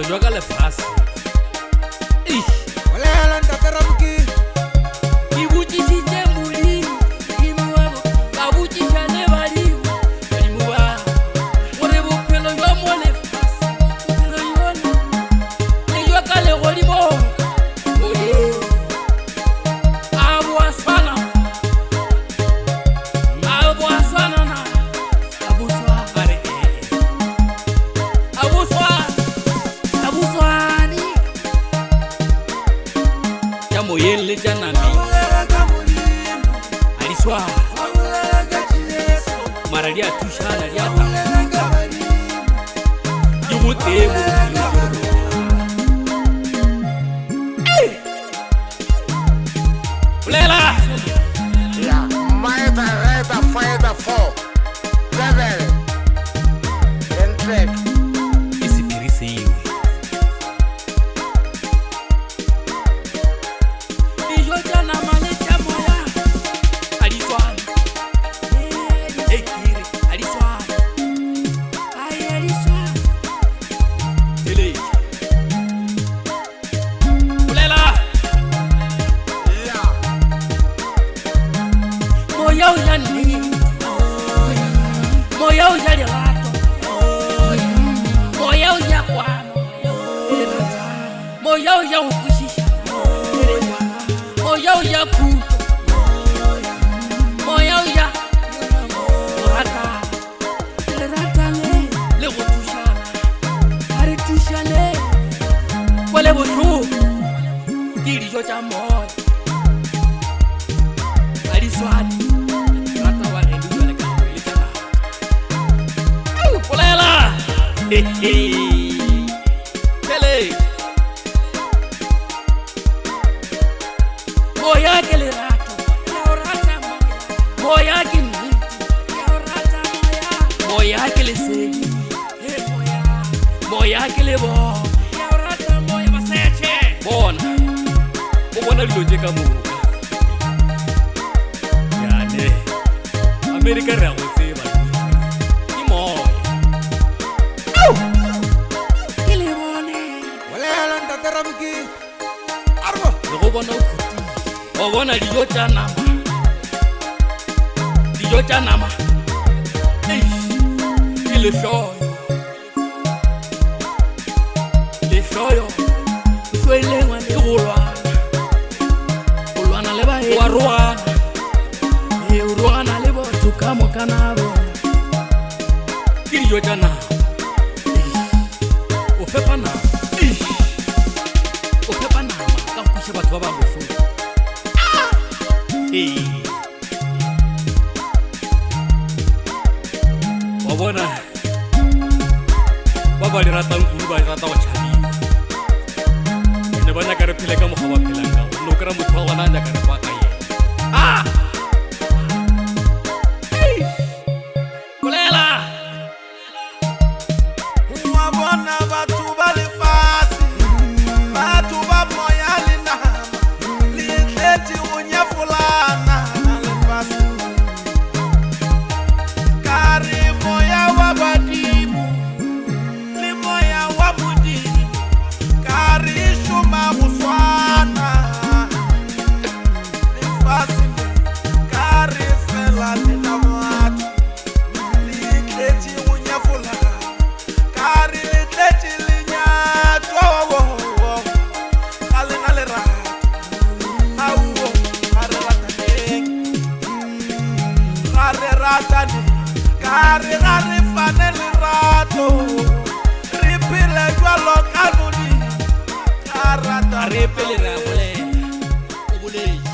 jwa ka lefase Olela ntatarabuki ke botsisitse Modimo Modimo wa bo ka botsisa le badimo badimo ba gore bophelo jwa mo lefase bophelo jona le jwa ka legodimo a bo a tshwana na a bo tshwana a bo tshwane ya moyeng le tja nameng a di tshwana mara di a thušana di a tsamaya di go teng mo bophelong bolela Ya Maeta Reta Faeta 4 Level Entrek ke sephiri seo dijo tša nama le tša moya a di tshwane kere a di tshwane a di tshwane teleša bolela Ya moya o ja nnete moya o ja lerato moya o ja kwano moya o ja go kwešišana moya o ja khuto moya o ja leratane le go thušana a re thušane kwa le bohloko ke dijo tša moya a di swane rata wa ge di jwale ka go le tša nama bolela tele moya ke lerato ya o rata moya ke nnete ya o rata moya ke lesedi moya ke lebone ya o rata moya basetše bona o bona dilo tše ka moka yane Amerika re a go tseba ke moya ke lebone Olela ntatarabuki Arbo le go bona o khutile o bona dijo tša nama ke lehloyo hlwelengwa le go lwana le bae wa roana o roana le batho ka moka na bona ke dijo tša nama o fepa nama ka go kweša batho ba ba bohloko wa bona ba ba di ratang kudu ba rata go tšhabiwa ene ba nyaka re phele ka mokgwa ba phelang ka go no kry-a motho wa gona a nyaka re kwa ka yena bolela Wa bona batho ba lefase batho ba moya le nama le tletse go nyafolana lefase ka re moya wa badimo le moya wa modimo ka re šoma go swana lefase ka re fela le na batho le tletse go nyafolana Kari le tletse le nyatso Ka le na le rato Auo Ka re rataneng Ka re rataneng Ka re fane le rato Re phele jwalo ka nodi Ka a rataneng re pele re a bolela o boletse